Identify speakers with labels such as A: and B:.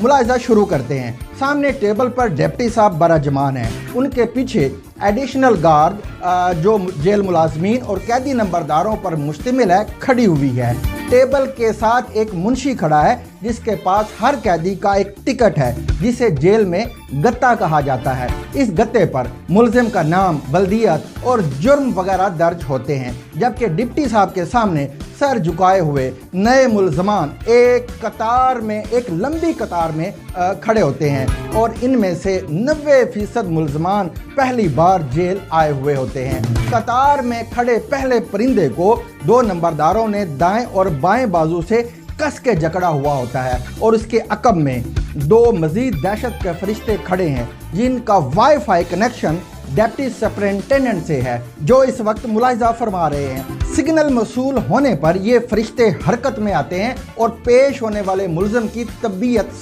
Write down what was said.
A: मुलाहिजा शुरू करते हैं। सामने टेबल पर डिप्टी साहब बराजमान हैं, उनके पीछे एडिशनल गार्ड जो जेल मुलाजमीन और कैदी नंबरदारों पर मुश्तमिल है खड़ी हुई है। टेबल के साथ एक मुंशी खड़ा है जिसके पास हर कैदी का एक टिकट है जिसे जेल में गत्ता कहा जाता है। इस गत्ते पर मुलजिम का नाम, बल्दियत और जुर्म वगैरह दर्ज होते हैं, जबकि डिप्टी साहब के सामने सर झुकाए हुए नए मुलजमान एक लंबी कतार में खड़े होते हैं और इनमें से 90% मुलजमान पहली बार जेल आए हुए होते हैं। कतार में खड़े पहले परिंदे को 2 नंबरदारों ने दाएं और बाएं बाजू से कस के जकड़ा हुआ होता है और उसके अकब में 2 मजीद दहशत के फरिश्ते खड़े हैं जिनका वाईफाई कनेक्शन डिप्टी सुपरिटेंडेंट से है, जो इस वक्त मुलाहिजा फरमा रहे हैं। सिग्नल मौसूल होने पर ये फरिश्ते हरकत में आते हैं और पेश होने वाले मुलजिम की तबीयत